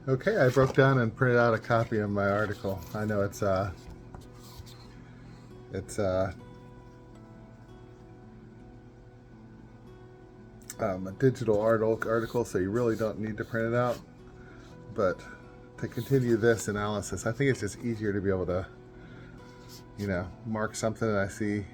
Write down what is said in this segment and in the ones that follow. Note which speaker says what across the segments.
Speaker 1: Okay, I broke down and printed out a copy of my article. I know it's a digital article, so you really don't need to print it out. But to continue this analysis, I think it's just easier to be able to, mark something that I see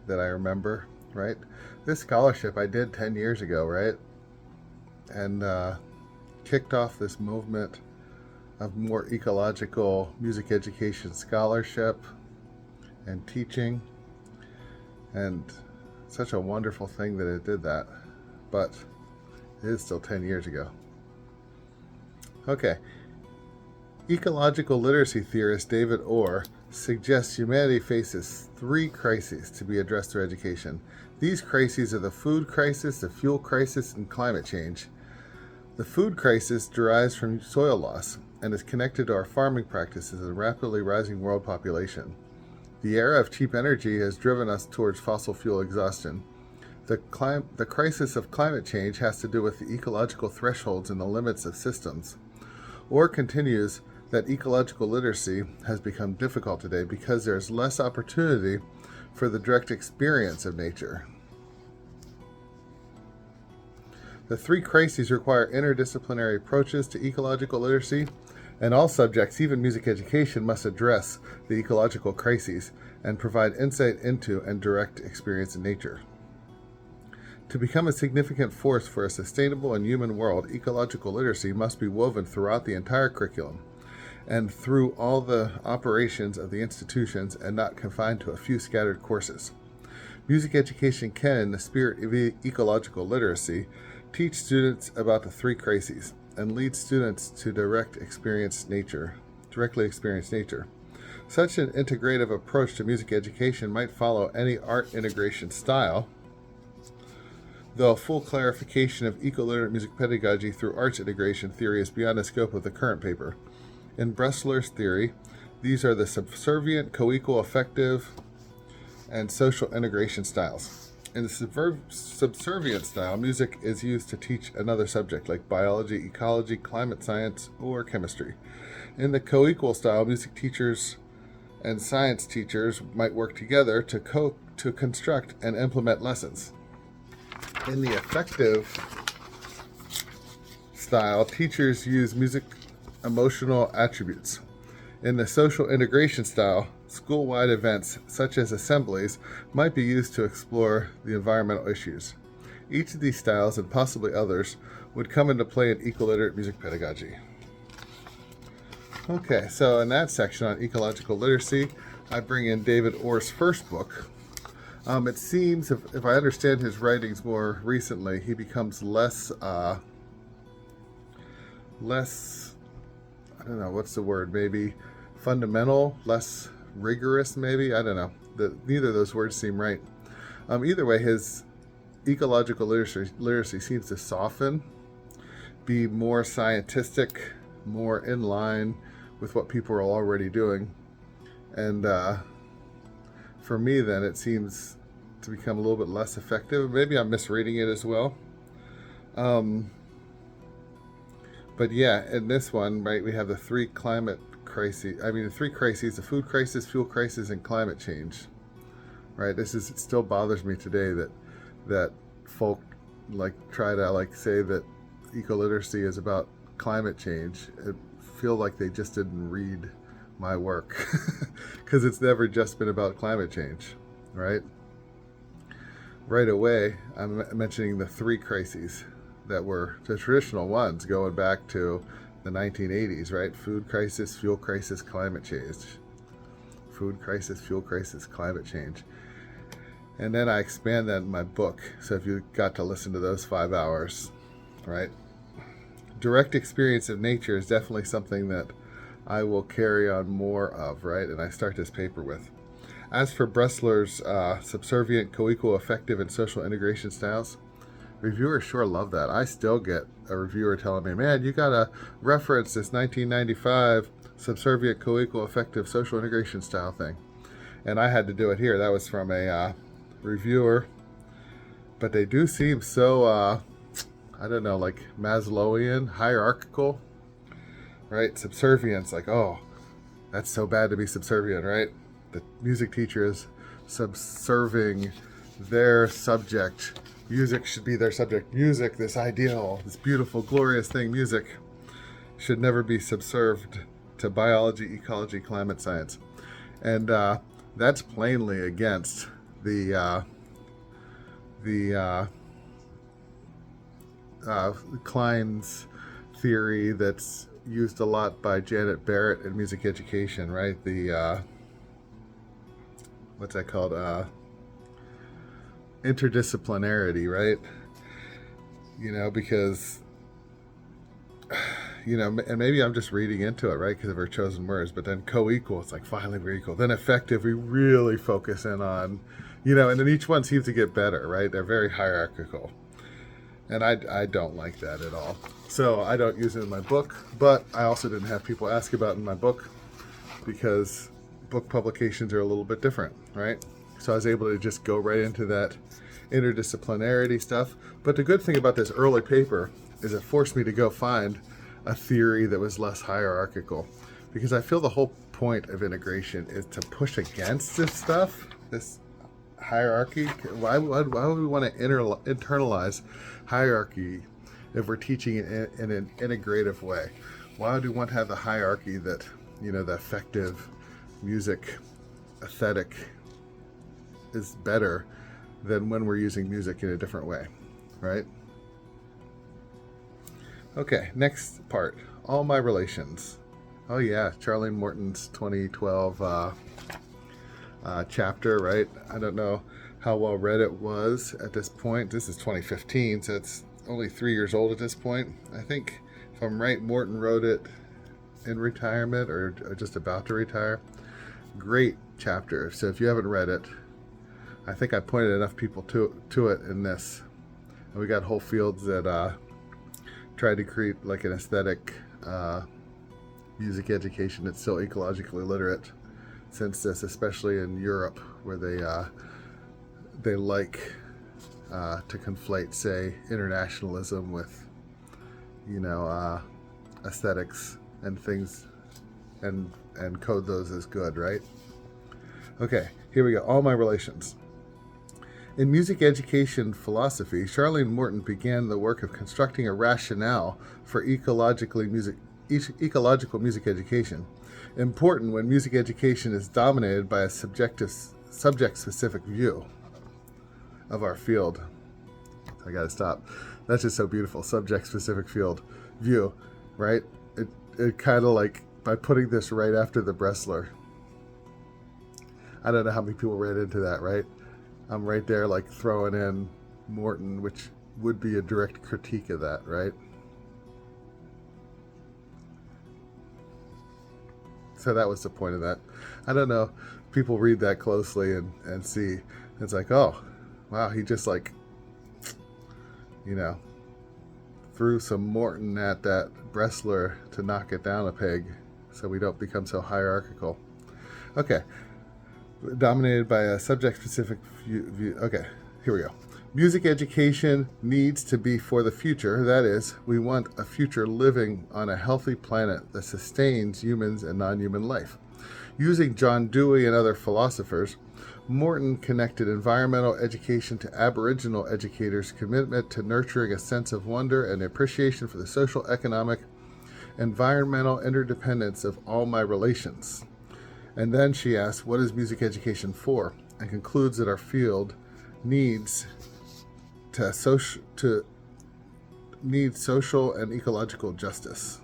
Speaker 1: that I remember, right? This scholarship I did 10 years ago, right? And kicked off this movement of more ecological music education scholarship and teaching, and such a wonderful thing that it did that, but it is still 10 years ago. Okay, ecological literacy theorist David Orr suggests humanity faces three crises to be addressed through education. These crises are the food crisis, the fuel crisis, and climate change. The food crisis derives from soil loss and is connected to our farming practices and rapidly rising world population. The era of cheap energy has driven us towards fossil fuel exhaustion. The crisis of climate change has to do with the ecological thresholds and the limits of systems. Orr continues that ecological literacy has become difficult today because there is less opportunity for the direct experience of nature. The three crises require interdisciplinary approaches to ecological literacy, and all subjects, even music education, must address the ecological crises and provide insight into and direct experience in nature. To become a significant force for a sustainable and human world, ecological literacy must be woven throughout the entire curriculum and through all the operations of the institutions and not confined to a few scattered courses. Music education can, in the spirit of ecological literacy, teach students about the three crises and lead students to directly experience nature. Such an integrative approach to music education might follow any art integration style, though a full clarification of eco-literate music pedagogy through arts integration theory is beyond the scope of the current paper. In Bressler's theory, these are the subservient, co-equal, affective, and social integration styles. In the subservient style, music is used to teach another subject like biology, ecology, climate science, or chemistry. In the co-equal style, music teachers and science teachers might work together to construct and implement lessons. In the affective style, teachers use music emotional attributes. In the social integration style, school-wide events such as assemblies might be used to explore the environmental issues. Each of these styles, and possibly others, would come into play in eco-literate music pedagogy. Okay, so in that section on ecological literacy, I bring in David Orr's first book. It seems, if I understand his writings more recently, he becomes less, I don't know, what's the word, maybe fundamental, less rigorous, maybe, I don't know. Neither of those words seem right. Either way, his ecological literacy seems to soften, be more scientific, more in line with what people are already doing. And for me, then, it seems to become a little bit less effective. Maybe I'm misreading it as well. But yeah, in this one, right, we have the three crises, the food crisis, fuel crisis, and climate change. Right? It still bothers me today that folk try to say that eco-literacy is about climate change. I feel like they just didn't read my work because it's never just been about climate change, right? Right away, I'm mentioning the three crises that were the traditional ones going back to the 1980s, right? Food crisis, fuel crisis, climate change. Food crisis, fuel crisis, climate change. And then I expand that in my book. So if you got to listen to those 5 hours, right? Direct experience of nature is definitely something that I will carry on more of, right? And I start this paper with. As for Bressler's subservient, co-equal, affective, and social integration styles, reviewers sure love that. I still get a reviewer telling me, man, you got to reference this 1995 subservient, co-equal, affective, social integration style thing. And I had to do it here. That was from a reviewer. But they do seem so, I don't know, like Maslowian, hierarchical, right? Subservience, like, oh, that's so bad to be subservient, right? The music teacher is subserving their subject. Music should be their subject. Music, this ideal, this beautiful, glorious thing, music, should never be subserved to biology, ecology, climate science. And that's plainly against the Klein's theory that's used a lot by Janet Barrett in music education, right? The what's that called? Interdisciplinarity, right? Because and maybe I'm just reading into it, right, because of her chosen words, but then co-equal, it's like finally we're equal. Then effective, we really focus in on, and then each one seems to get better, right? They're very hierarchical. And I don't like that at all. So I don't use it in my book, but I also didn't have people ask about it in my book because book publications are a little bit different, right? So I was able to just go right into that interdisciplinarity stuff. But the good thing about this early paper is it forced me to go find a theory that was less hierarchical, because I feel the whole point of integration is to push against this stuff, this hierarchy. Why would we want to internalize hierarchy if we're teaching it in an integrative way? Why would we want to have the hierarchy that, the effective music aesthetic is better than when we're using music in a different way, right? Okay, next part, all my relations. Oh yeah, Charlene Morton's 2012 chapter, right? I don't know how well read it was at this point. This is 2015, so it's only 3 years old at this point. I think, if I'm right, Morton wrote it in retirement or just about to retire. Great chapter. So if you haven't read it, I think I pointed enough people to it in this. And we got whole fields that tried to create like an aesthetic music education that's still ecologically literate since this, especially in Europe, where they like to conflate, say, internationalism with, aesthetics and things, and code those as good, right? Okay, here we go. All my relations. In music education philosophy, Charlene Morton began the work of constructing a rationale for ecological music education, important when music education is dominated by a subject-specific view of our field. I gotta stop. That's just so beautiful. Subject-specific view, right? It kind of like, by putting this right after the Bressler, I don't know how many people read into that, right? I'm right there like throwing in Morton, which would be a direct critique of that, right? So that was the point of that. I don't know. People read that closely and see. It's like, oh, wow, he just like, threw some Morton at that Bressler to knock it down a peg so we don't become so hierarchical. Okay. Dominated by a subject-specific view. Okay, here we go. Music education needs to be for the future. That is, we want a future living on a healthy planet that sustains humans and non-human life. Using John Dewey and other philosophers, Morton connected environmental education to Aboriginal educators' commitment to nurturing a sense of wonder and appreciation for the social, economic, environmental interdependence of all my relations. And then she asks, what is music education for? And concludes that our field needs social and ecological justice.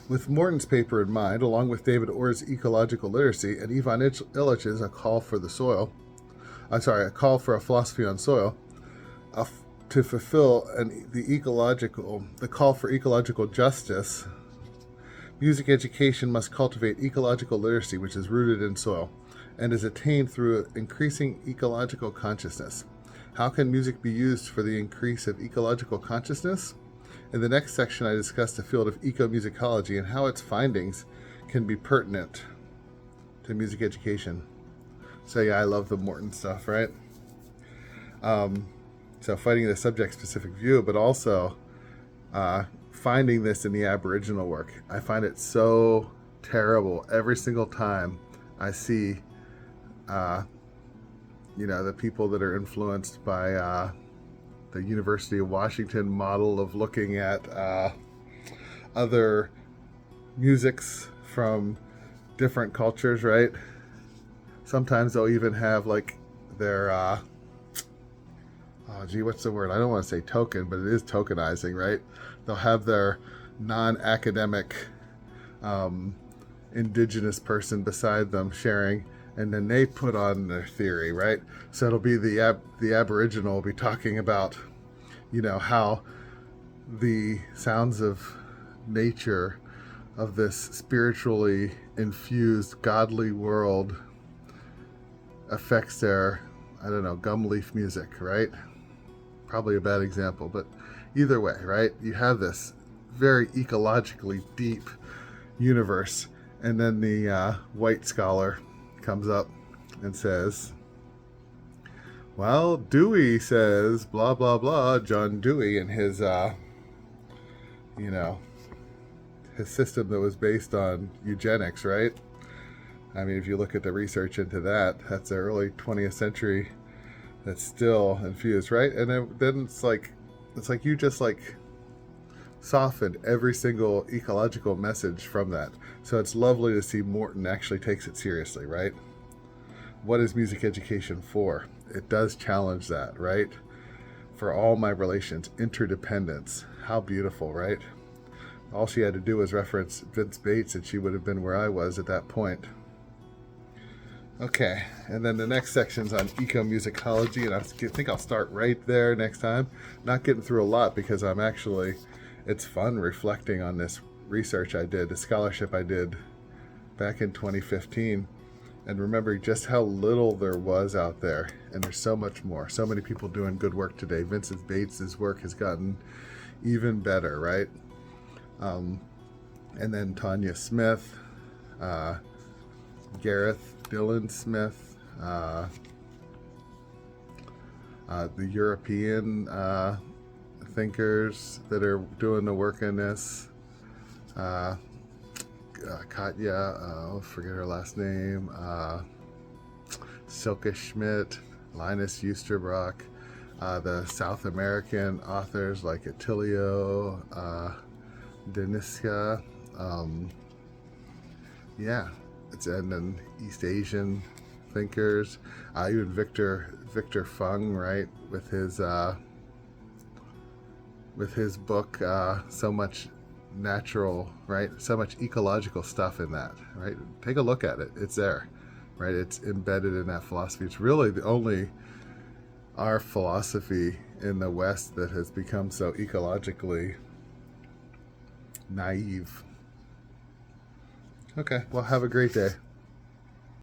Speaker 1: With Morton's paper in mind, along with David Orr's ecological literacy and Ivan Illich's a call for a philosophy on soil, to fulfill the call for ecological justice, music education must cultivate ecological literacy, which is rooted in soil, and is attained through increasing ecological consciousness. How can music be used for the increase of ecological consciousness? In the next section, I discuss the field of ecomusicology and how its findings can be pertinent to music education. So yeah, I love the Morton stuff, right? So fighting the subject-specific view, but also finding this in the Aboriginal work. I find it so terrible every single time I see, the people that are influenced by the University of Washington model of looking at other musics from different cultures, right? Sometimes they'll even have like their what's the word? I don't want to say token, but it is tokenizing, right? They'll have their non-academic indigenous person beside them sharing, and then they put on their theory, right? So it'll be the Aboriginal will be talking about, how the sounds of nature, of this spiritually infused godly world, affects their, gum leaf music, right? Probably a bad example, but either way, right? You have this very ecologically deep universe, and then the white scholar comes up and says, well, Dewey says blah blah blah. John Dewey and his his system that was based on eugenics, right? I mean, if you look at the research into that, that's the early 20th century that's still infused, right? And then it's like you just like softened every single ecological message from that. So it's lovely to see Morton actually takes it seriously, right? What is music education for? It does challenge that, right? For all my relations, interdependence. How beautiful, right? All she had to do was reference Vince Bates and she would have been where I was at that point. Okay, and then the next section's on ecomusicology, and I think I'll start right there next time. Not getting through a lot because it's fun reflecting on this research I did, the scholarship I did back in 2015, and remembering just how little there was out there, and there's so much more. So many people doing good work today. Vincent Bates' work has gotten even better, right? And then Tanya Smith, Gareth Dylan Smith, the European thinkers that are doing the work in this, Katja, I'll forget her last name, Silke Schmidt, Linus Eusterbrock, the South American authors like Attilio, Deniska, and then East Asian thinkers, even Victor Fung, right, with his book, so much natural, right, so much ecological stuff in that, right? Take a look at it. It's there, right? It's embedded in that philosophy. It's really the only our philosophy in the West that has become so ecologically naive. Okay, well, have a great day.